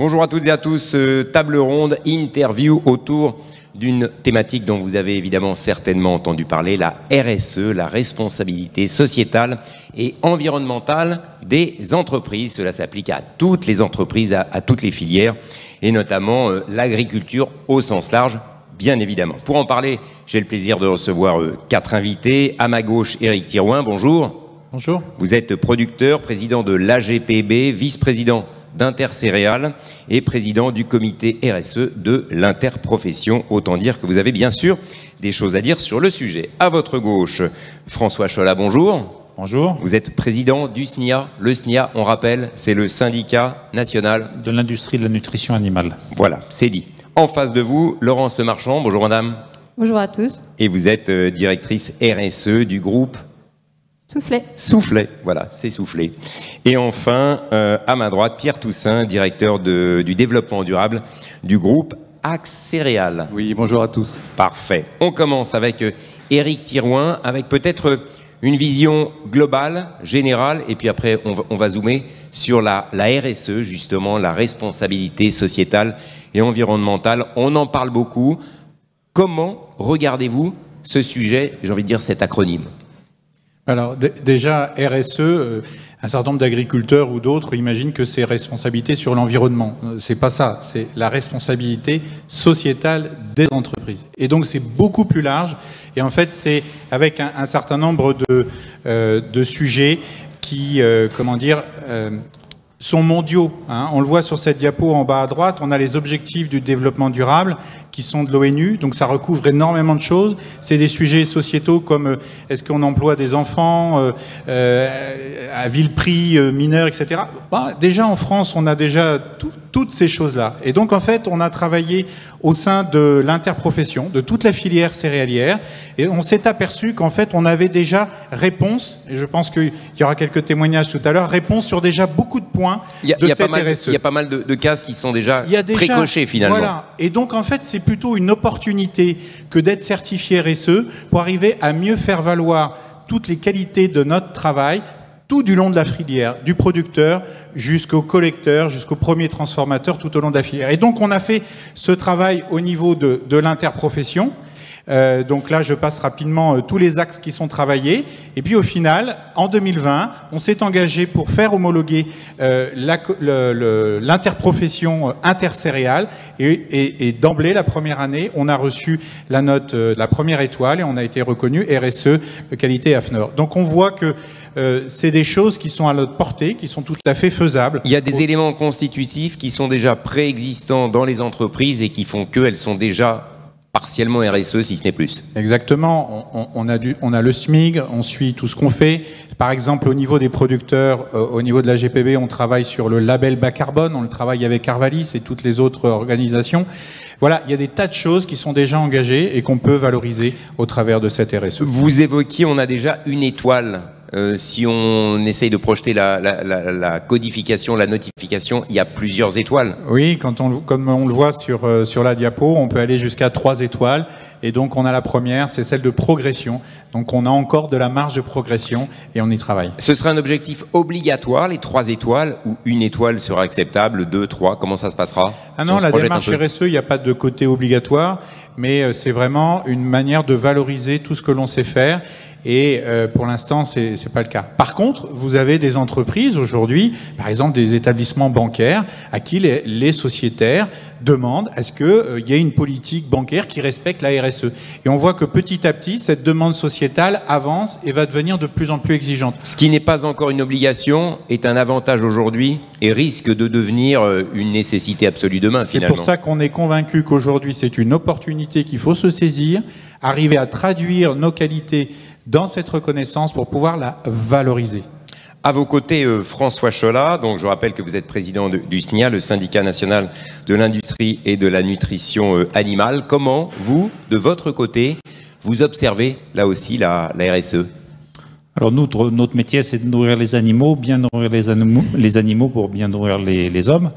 Bonjour à toutes et à tous, table ronde, interview autour d'une thématique dont vous avez évidemment certainement entendu parler, la RSE, la responsabilité sociétale et environnementale des entreprises. Cela s'applique à toutes les entreprises, à toutes les filières et notamment l'agriculture au sens large, bien évidemment. Pour en parler, j'ai le plaisir de recevoir 4 invités. À ma gauche, Éric Thirouin, bonjour. Bonjour. Vous êtes producteur, président de l'AGPB, vice-président d'Intercéréales et président du comité RSE de l'interprofession. Autant dire que vous avez bien sûr des choses à dire sur le sujet. À votre gauche, François Cholat, bonjour. Bonjour. Vous êtes président du SNIA. Le SNIA, on rappelle, c'est le syndicat national de l'industrie de la nutrition animale. Voilà, c'est dit. En face de vous, Laurence Lemarchand, bonjour madame. Bonjour à tous. Et vous êtes directrice RSE du groupe Soufflet. Soufflet, voilà, c'est Soufflet. Et enfin, à ma droite, Pierre Toussaint, directeur du développement durable du groupe Axe Céréales. Oui, bonjour à tous. Parfait. On commence avec Éric Thirouin, avec peut-être une vision globale, générale, et puis après on va zoomer sur la RSE, justement, la responsabilité sociétale et environnementale. On en parle beaucoup. Comment regardez-vous ce sujet, j'ai envie de dire cet acronyme ? Alors déjà, RSE, un certain nombre d'agriculteurs ou d'autres imaginent que c'est responsabilité sur l'environnement. C'est pas ça, c'est la responsabilité sociétale des entreprises. Et donc c'est beaucoup plus large. Et en fait, c'est avec un certain nombre de sujets qui, sont mondiaux. On le voit sur cette diapo en bas à droite, on a les objectifs du développement durable qui sont de l'ONU, donc ça recouvre énormément de choses. C'est des sujets sociétaux comme est-ce qu'on emploie des enfants à vil prix, mineurs, etc. Déjà en France, on a déjà toutes ces choses-là. Et donc en fait, on a travaillé au sein de l'interprofession, de toute la filière céréalière, et on s'est aperçu qu'en fait, on avait déjà réponse, et je pense qu'il y aura quelques témoignages tout à l'heure, réponse sur déjà beaucoup de points de cette RSE. Il y a pas mal de cases qui sont déjà précochées finalement. Voilà. Et donc en fait, c'est plutôt une opportunité que d'être certifié RSE pour arriver à mieux faire valoir toutes les qualités de notre travail, tout du long de la filière, du producteur jusqu'au collecteur, jusqu'au premier transformateur, tout au long de la filière. Et donc on a fait ce travail au niveau de l'interprofession. Donc là, je passe rapidement tous les axes qui sont travaillés. Et puis au final, en 2020, on s'est engagé pour faire homologuer l'interprofession intercéréales. Et d'emblée, la première année, on a reçu la note, la première étoile, et on a été reconnu RSE qualité AFNOR. Donc on voit que c'est des choses qui sont à notre portée, qui sont tout à fait faisables. Il y a des éléments constitutifs qui sont déjà préexistants dans les entreprises et qui font qu'elles sont déjà partiellement RSE, si ce n'est plus. Exactement. On a le SMIG, on suit tout ce qu'on fait. Par exemple, au niveau des producteurs, au niveau de la GPB, on travaille sur le label bas carbone, on le travaille avec Arvalis et toutes les autres organisations. Voilà, il y a des tas de choses qui sont déjà engagées et qu'on peut valoriser au travers de cette RSE. Vous évoquiez, on a déjà une étoile. Si on essaye de projeter la codification, la notification, il y a plusieurs étoiles. Oui, comme on le voit sur la diapo, on peut aller jusqu'à 3 étoiles. Et donc on a la première, c'est celle de progression. Donc on a encore de la marge de progression et on y travaille. Ce sera un objectif obligatoire, les 3 étoiles, ou une étoile sera acceptable, 2, 3, comment ça se passera? Ah non, la démarche RSE, il n'y a pas de côté obligatoire, mais c'est vraiment une manière de valoriser tout ce que l'on sait faire. Et pour l'instant, c'est pas le cas. Par contre, vous avez des entreprises aujourd'hui, par exemple des établissements bancaires, à qui les sociétaires demandent est-ce qu'il y a une politique bancaire qui respecte la RSE. Et on voit que petit à petit, cette demande sociétale avance et va devenir de plus en plus exigeante. Ce qui n'est pas encore une obligation est un avantage aujourd'hui et risque de devenir une nécessité absolue demain, finalement. C'est pour ça qu'on est convaincu qu'aujourd'hui, c'est une opportunité qu'il faut se saisir, arriver à traduire nos qualités dans cette reconnaissance pour pouvoir la valoriser. À vos côtés, François Cholat, donc je rappelle que vous êtes président du SNIA, le syndicat national de l'industrie et de la nutrition animale. Comment, vous, de votre côté, vous observez là aussi la RSE? Alors notre métier, c'est de nourrir les animaux, bien nourrir les animaux pour bien nourrir les hommes.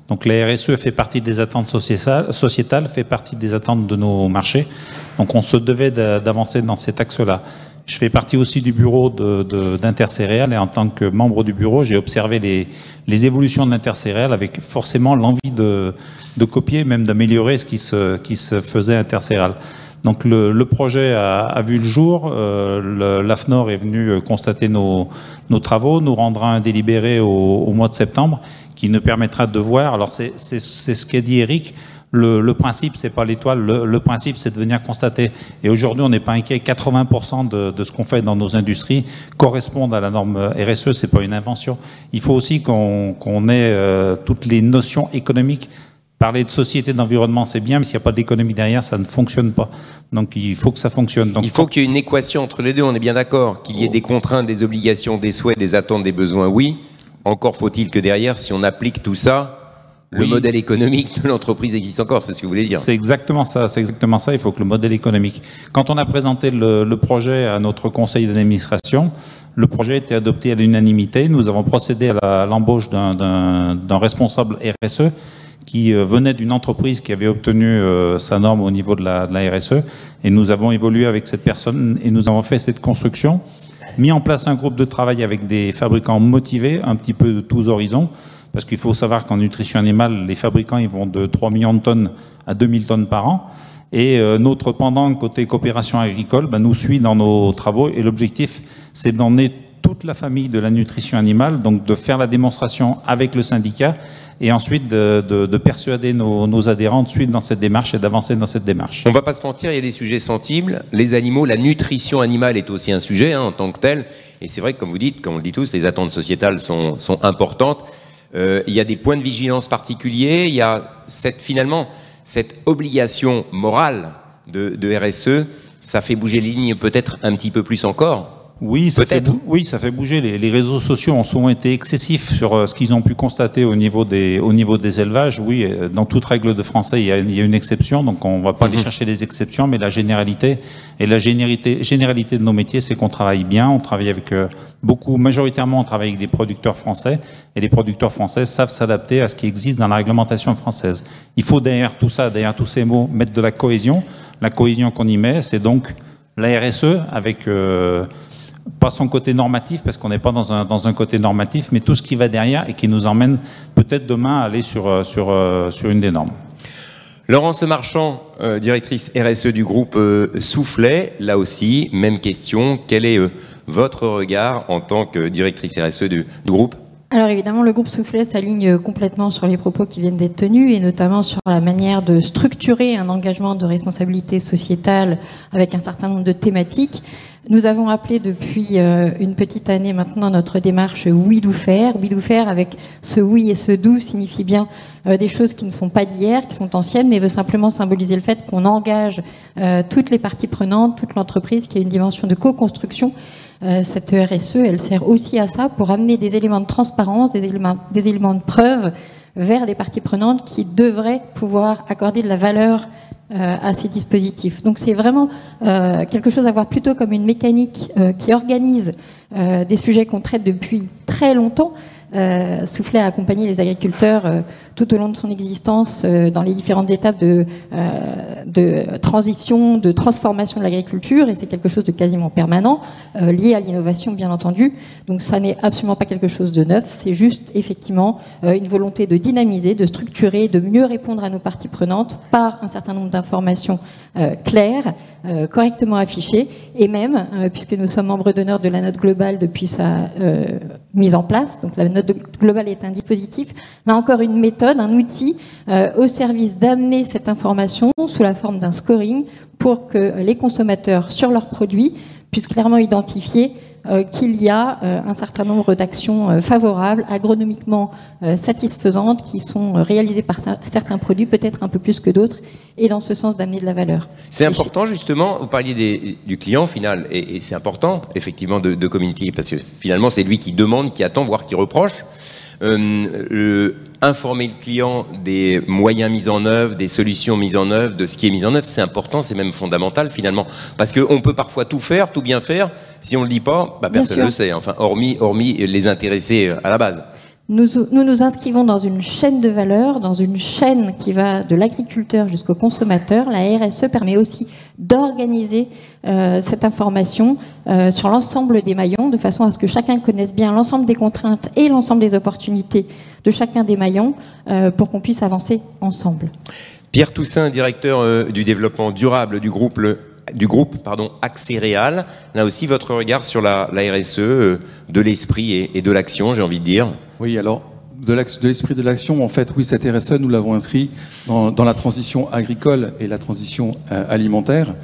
Donc la RSE fait partie des attentes sociétales, fait partie des attentes de nos marchés. Donc on se devait d'avancer dans cet axe-là. Je fais partie aussi du bureau d'Intercéréales et en tant que membre du bureau, j'ai observé les évolutions de l'Intercéréales avec forcément l'envie de copier, même d'améliorer ce qui se faisait à Intercéréales. Donc le projet a vu le jour, l'AFNOR est venu constater nos travaux, nous rendra un délibéré au mois de septembre qui nous permettra de voir. Alors c'est ce qu'a dit Eric. Le principe, c'est pas l'étoile. Le principe, c'est de venir constater. Et aujourd'hui, on n'est pas inquiet. 80% de ce qu'on fait dans nos industries correspondent à la norme RSE. C'est pas une invention. Il faut aussi qu'on ait toutes les notions économiques. Parler de société, d'environnement, c'est bien, mais s'il n'y a pas d'économie derrière, ça ne fonctionne pas. Donc, il faut que ça fonctionne. Donc, il faut qu'il y ait une équation entre les deux. On est bien d'accord. Qu'il y ait des contraintes, des obligations, des souhaits, des attentes, des besoins. Oui. Encore faut-il que derrière, si on applique tout ça, le modèle économique de l'entreprise existe encore, c'est ce que vous voulez dire. C'est exactement ça, il faut que le modèle économique. Quand on a présenté le projet à notre conseil d'administration, le projet était adopté à l'unanimité. Nous avons procédé à l'embauche d'un responsable RSE qui venait d'une entreprise qui avait obtenu sa norme au niveau de la RSE. Et nous avons évolué avec cette personne et nous avons fait cette construction, mis en place un groupe de travail avec des fabricants motivés, un petit peu de tous horizons. Parce qu'il faut savoir qu'en nutrition animale, les fabricants ils vont de 3 millions de tonnes à 2000 tonnes par an. Et notre pendant côté coopération agricole nous suit dans nos travaux. Et l'objectif, c'est d'emmener toute la famille de la nutrition animale, donc de faire la démonstration avec le syndicat et ensuite de persuader nos adhérents de suivre dans cette démarche et d'avancer dans cette démarche. On ne va pas se mentir, il y a des sujets sensibles. Les animaux, la nutrition animale est aussi un sujet en tant que tel. Et c'est vrai que, comme vous dites, comme on le dit tous, les attentes sociétales sont importantes. Il y a des points de vigilance particuliers, il y a finalement cette obligation morale de RSE, ça fait bouger les lignes peut-être un petit peu plus encore. Oui, ça fait bouger. Les réseaux sociaux ont souvent été excessifs sur ce qu'ils ont pu constater au niveau des élevages. Oui, dans toute règle de français, il y a une exception, donc on ne va pas aller chercher les exceptions, mais la généralité de nos métiers, c'est qu'on travaille bien, on travaille avec majoritairement, on travaille avec des producteurs français, et les producteurs français savent s'adapter à ce qui existe dans la réglementation française. Il faut derrière tout ça, derrière tous ces mots, mettre de la cohésion. La cohésion qu'on y met, c'est donc la RSE avec pas son côté normatif, parce qu'on n'est pas dans un côté normatif, mais tout ce qui va derrière et qui nous emmène peut-être demain à aller sur une des normes. Laurence Lemarchand, directrice RSE du groupe Soufflet, là aussi, même question. Quel est votre regard en tant que directrice RSE du groupe ? Alors évidemment, le groupe Soufflet s'aligne complètement sur les propos qui viennent d'être tenus et notamment sur la manière de structurer un engagement de responsabilité sociétale avec un certain nombre de thématiques. Nous avons appelé depuis une petite année maintenant notre démarche oui doux faire. Oui doux faire avec ce oui et ce doux signifie bien des choses qui ne sont pas d'hier, qui sont anciennes, mais veut simplement symboliser le fait qu'on engage toutes les parties prenantes, toute l'entreprise, qui a une dimension de co-construction. Cette RSE, elle sert aussi à ça, pour amener des éléments de transparence, des éléments de preuve vers des parties prenantes qui devraient pouvoir accorder de la valeur à ces dispositifs. Donc c'est vraiment quelque chose à voir plutôt comme une mécanique qui organise des sujets qu'on traite depuis très longtemps. Soufflet a accompagné les agriculteurs tout au long de son existence dans les différentes étapes de transition, de transformation de l'agriculture, et c'est quelque chose de quasiment permanent, lié à l'innovation bien entendu. Donc ça n'est absolument pas quelque chose de neuf, c'est juste effectivement une volonté de dynamiser, de structurer, de mieux répondre à nos parties prenantes par un certain nombre d'informations claires, correctement affichées, et même, puisque nous sommes membres d'honneur de la note globale depuis sa mise en place, donc la note globale est un dispositif, là encore une méthode, un outil au service d'amener cette information sous la forme d'un scoring pour que les consommateurs sur leurs produits puissent clairement identifier qu'il y a un certain nombre d'actions favorables, agronomiquement satisfaisantes, qui sont réalisées par certains produits, peut-être un peu plus que d'autres, et dans ce sens d'amener de la valeur. C'est important justement, vous parliez du client final, et c'est important effectivement de communiquer, parce que finalement c'est lui qui demande, qui attend, voire qui reproche. Informer le client des moyens mis en œuvre, des solutions mises en œuvre, de ce qui est mis en œuvre, c'est important, c'est même fondamental finalement, parce qu'on peut parfois tout faire, tout bien faire, si on ne le dit pas, personne ne le sait, enfin hormis les intéressés à la base. Nous nous inscrivons dans une chaîne de valeur, dans une chaîne qui va de l'agriculteur jusqu'au consommateur. La RSE permet aussi d'organiser cette information sur l'ensemble des maillons, de façon à ce que chacun connaisse bien l'ensemble des contraintes et l'ensemble des opportunités de chacun des maillons pour qu'on puisse avancer ensemble. Pierre Toussaint, directeur du développement durable du groupe Axéréal. Là aussi, votre regard sur la RSE, de l'esprit et de l'action, j'ai envie de dire. Oui, alors, de l'esprit de l'action, en fait, oui, cette RSE, nous l'avons inscrit dans la transition agricole et la transition alimentaire,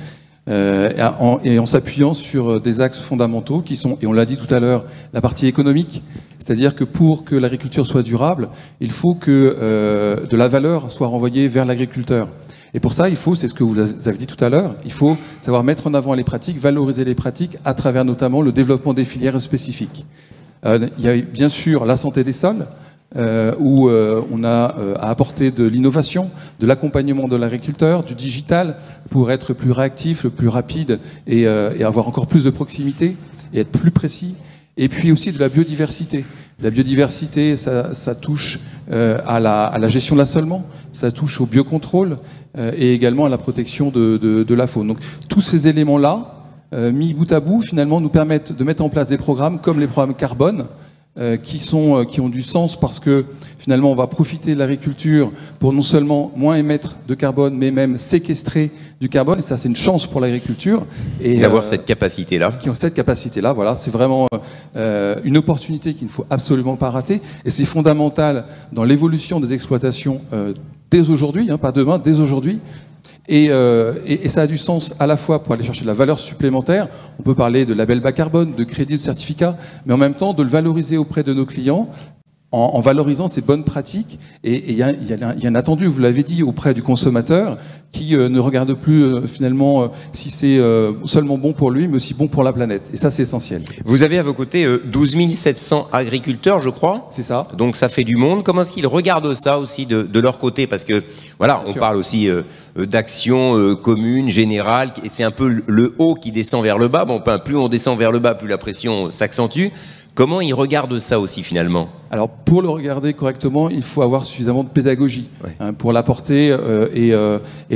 et en s'appuyant sur des axes fondamentaux qui sont, et on l'a dit tout à l'heure, la partie économique. C'est-à-dire que pour que l'agriculture soit durable, il faut que de la valeur soit renvoyée vers l'agriculteur. Et pour ça, il faut, c'est ce que vous avez dit tout à l'heure, il faut savoir mettre en avant les pratiques, valoriser les pratiques à travers notamment le développement des filières spécifiques. Il y a bien sûr la santé des sols, où on a à apporter de l'innovation, de l'accompagnement de l'agriculteur, du digital pour être plus réactif, plus rapide et avoir encore plus de proximité et être plus précis. Et puis aussi de la biodiversité. La biodiversité, ça touche à la gestion de l'assolement, ça touche au biocontrôle et également à la protection de la faune. Donc tous ces éléments-là, mis bout à bout, finalement, nous permettent de mettre en place des programmes comme les programmes carbone, qui ont du sens parce que finalement on va profiter de l'agriculture pour non seulement moins émettre de carbone, mais même séquestrer du carbone. Et ça, c'est une chance pour l'agriculture. Et d'avoir cette capacité-là. Qui ont cette capacité-là, voilà. C'est vraiment une opportunité qu'il ne faut absolument pas rater. Et c'est fondamental dans l'évolution des exploitations dès aujourd'hui, pas demain, dès aujourd'hui. Et ça a du sens à la fois pour aller chercher de la valeur supplémentaire. On peut parler de label bas carbone, de crédit, de certificat, mais en même temps de le valoriser auprès de nos clients en valorisant ces bonnes pratiques. Et il y a un attendu, vous l'avez dit, auprès du consommateur qui ne regarde plus finalement si c'est seulement bon pour lui, mais aussi bon pour la planète. Et ça, c'est essentiel. Vous avez à vos côtés 12 700 agriculteurs, je crois. C'est ça. Donc ça fait du monde. Comment est-ce qu'ils regardent ça aussi de leur côté? Parce que voilà, on parle aussi d'action commune, générale, et c'est un peu le haut qui descend vers le bas. Bon, plus on descend vers le bas, plus la pression s'accentue. Comment ils regardent ça aussi finalement? Alors pour le regarder correctement, il faut avoir suffisamment de pédagogie pour l'apporter et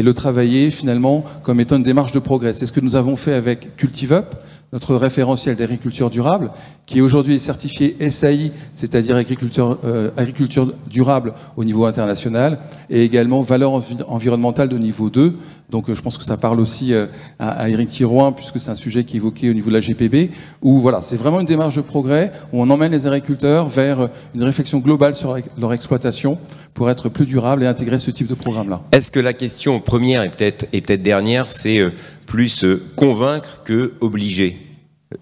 le travailler finalement comme étant une démarche de progrès. C'est ce que nous avons fait avec CultiveUp, notre référentiel d'agriculture durable, qui aujourd'hui est certifié SAI, c'est-à-dire agriculture durable au niveau international, et également valeur environnementale de niveau 2. Donc je pense que ça parle aussi à Éric Thirouin, puisque c'est un sujet qui est évoqué au niveau de la GPB, où voilà, c'est vraiment une démarche de progrès, où on emmène les agriculteurs vers une réflexion globale sur leur exploitation pour être plus durable et intégrer ce type de programme-là. Est-ce que la question première et peut-être dernière, c'est plus convaincre que obliger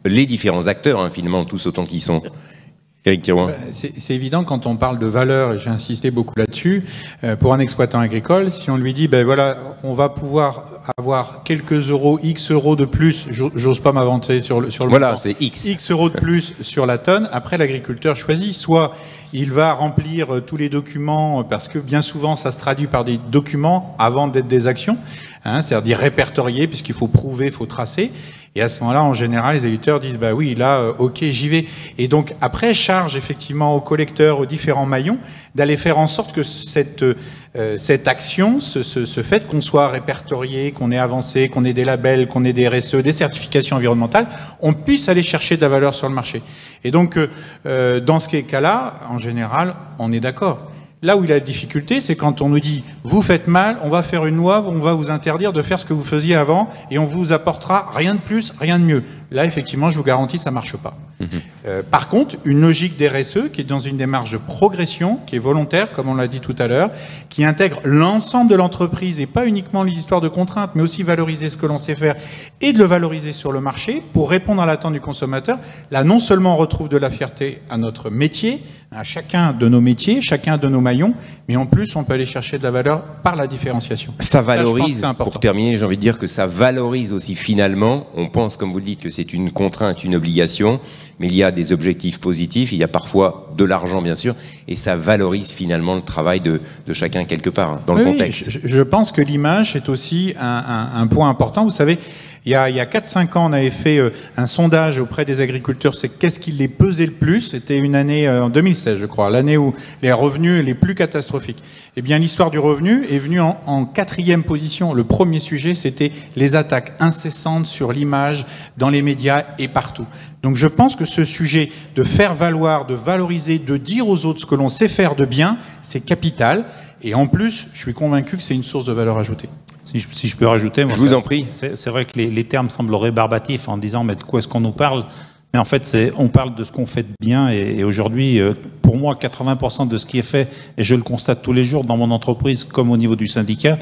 les différents acteurs, finalement, tous autant qu'ils sont? Éric Thirouin. C'est évident quand on parle de valeur, et j'ai insisté beaucoup là-dessus, pour un exploitant agricole, si on lui dit, ben voilà, on va pouvoir avoir quelques euros, X euros de plus, j'ose pas m'avancer sur le voilà, montant, c'est X. X euros de plus sur la tonne, après l'agriculteur choisit, soit il va remplir tous les documents, parce que bien souvent ça se traduit par des documents avant d'être des actions, c'est-à-dire répertoriés, puisqu'il faut prouver, il faut tracer. Et à ce moment-là, en général, les agriculteurs disent, bah oui, là, ok, j'y vais. Et donc, après, charge effectivement aux collecteurs, aux différents maillons, d'aller faire en sorte que cette action, ce fait qu'on soit répertorié, qu'on ait avancé, qu'on ait des labels, qu'on ait des RSE, des certifications environnementales, on puisse aller chercher de la valeur sur le marché. Et donc, dans ce cas-là, en général, on est d'accord. Là où il a la difficulté, c'est quand on nous dit « vous faites mal, on va faire une loi, on va vous interdire de faire ce que vous faisiez avant et on vous apportera rien de plus, rien de mieux ». Là, effectivement, je vous garantis, ça marche pas. Par contre, une logique d'RSE qui est dans une démarche de progression, qui est volontaire, comme on l'a dit tout à l'heure, qui intègre l'ensemble de l'entreprise et pas uniquement les histoires de contraintes, mais aussi valoriser ce que l'on sait faire et de le valoriser sur le marché pour répondre à l'attente du consommateur. Là, non seulement on retrouve de la fierté à notre métier, à chacun de nos métiers, chacun de nos maillons, mais en plus, on peut aller chercher de la valeur par la différenciation. Ça valorise, pour terminer, j'ai envie de dire que ça valorise aussi finalement, on pense, comme vous le dites, que c'est une contrainte, une obligation, mais il y a des objectifs positifs, il y a parfois de l'argent bien sûr, et ça valorise finalement le travail de chacun quelque part, dans le contexte. Je pense que l'image est aussi un point important. Vous savez, Il y a 4-5 ans, on avait fait un sondage auprès des agriculteurs, c'est qu'est-ce qui les pesait le plus. C'était une année en 2016, je crois, l'année où les revenus les plus catastrophiques. Eh bien, l'histoire du revenu est venue en 4e position. Le premier sujet, c'était les attaques incessantes sur l'image, dans les médias et partout. Donc je pense que ce sujet de faire valoir, de valoriser, de dire aux autres ce que l'on sait faire de bien, c'est capital. Et en plus, je suis convaincu que c'est une source de valeur ajoutée. Si je peux rajouter, moi, je vous en prie. C'est vrai que les termes semblent rébarbatifs en disant mais de quoi est-ce qu'on nous parle? Mais en fait, on parle de ce qu'on fait de bien. Et aujourd'hui, pour moi, 80% de ce qui est fait, et je le constate tous les jours dans mon entreprise comme au niveau du syndicat,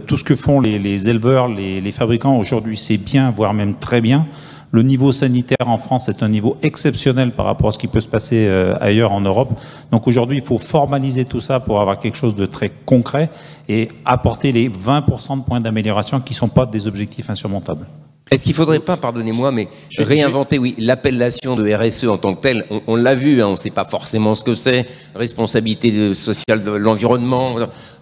tout ce que font les éleveurs, les fabricants aujourd'hui, c'est bien, voire même très bien. Le niveau sanitaire en France est un niveau exceptionnel par rapport à ce qui peut se passer ailleurs en Europe. Donc aujourd'hui, il faut formaliser tout ça pour avoir quelque chose de très concret et apporter les 20% de points d'amélioration qui ne sont pas des objectifs insurmontables. Est-ce qu'il ne faudrait pas, pardonnez-moi, mais réinventer, oui, l'appellation de RSE en tant que telle? On l'a vu, hein, on ne sait pas forcément ce que c'est, responsabilité sociale de l'environnement.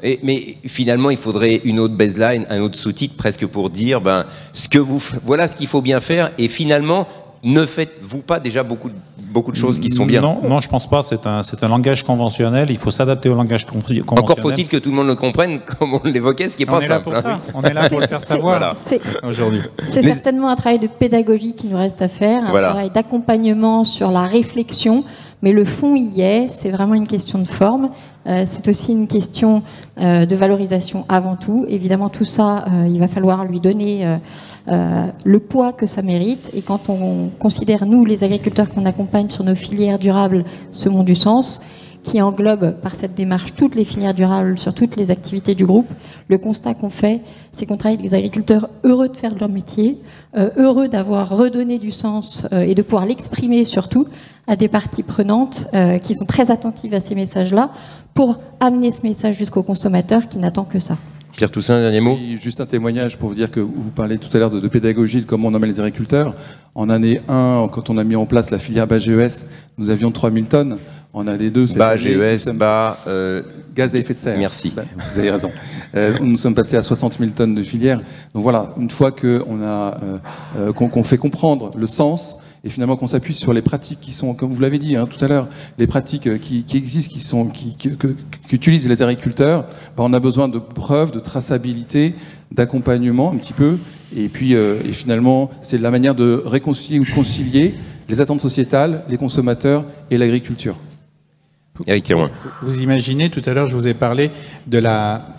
Mais finalement, il faudrait une autre baseline, un autre sous-titre, presque pour dire, voilà ce qu'il faut bien faire. Et finalement, ne faites-vous pas déjà beaucoup de choses qui sont bien? Non, je pense pas. C'est un langage conventionnel. Il faut s'adapter au langage conventionnel. Encore faut-il que tout le monde le comprenne, comme on l'évoquait, ce qui est pas simple. On est là pour le faire savoir aujourd'hui. C'est certainement un travail de pédagogie qui nous reste à faire, un travail d'accompagnement sur la réflexion. Mais le fond y est, c'est vraiment une question de forme. C'est aussi une question de valorisation avant tout. Évidemment, tout ça, il va falloir lui donner le poids que ça mérite. Et quand on considère, nous, les agriculteurs qu'on accompagne sur nos filières durables, Semons du Sens, qui englobe par cette démarche toutes les filières durables sur toutes les activités du groupe, le constat qu'on fait, c'est qu'on travaille avec des agriculteurs heureux de faire leur métier, heureux d'avoir redonné du sens et de pouvoir l'exprimer surtout à des parties prenantes qui sont très attentives à ces messages-là pour amener ce message jusqu'au consommateur qui n'attend que ça. Pierre Toussaint, un dernier mot? Oui, juste un témoignage pour vous dire que vous parlez tout à l'heure de pédagogie, de comment on emmène les agriculteurs. En année 1, quand on a mis en place la filière BAS-GES, nous avions 3000 tonnes. En année 2, c'est BAS-GES, gaz à effet de serre. Merci. Vous avez raison. Nous sommes passés à 60 000 tonnes de filière. Donc voilà, une fois qu'on fait comprendre le sens, et finalement qu'on s'appuie sur les pratiques qui sont, comme vous l'avez dit tout à l'heure, les pratiques qui existent, qu'utilisent les agriculteurs, on a besoin de preuves, de traçabilité, d'accompagnement un petit peu, et puis et finalement c'est la manière de réconcilier ou de concilier les attentes sociétales, les consommateurs et l'agriculture. Eric Thérouin. Vous imaginez, tout à l'heure je vous ai parlé de la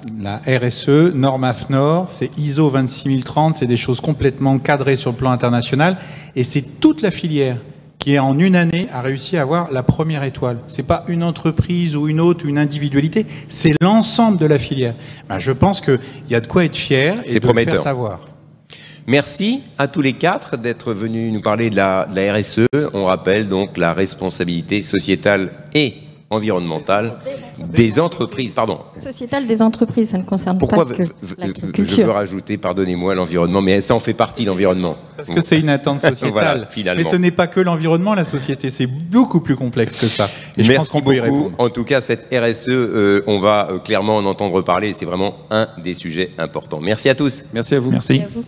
RSE, norme AFNOR, c'est ISO 26030, c'est des choses complètement cadrées sur le plan international, et c'est toute la filière qui en une année a réussi à avoir la première étoile. C'est pas une entreprise ou une autre, une individualité, c'est l'ensemble de la filière. Je pense qu'il y a de quoi être fier et de le faire savoir. Merci à tous les quatre d'être venus nous parler de la RSE. On rappelle donc la responsabilité sociétale et environnementale des entreprises. Pardon. Sociétale des entreprises, ça ne concerne pas que l'agriculture. Je veux rajouter, pardonnez-moi, l'environnement, mais ça en fait partie, l'environnement. Parce que c'est une attente sociétale. Voilà, finalement. Mais ce n'est pas que l'environnement, la société, c'est beaucoup plus complexe que ça. Et je pense qu'on peut y répondre. En tout cas, cette RSE, on va clairement en entendre parler. C'est vraiment un des sujets importants. Merci à tous. Merci à vous. Merci. Merci à vous.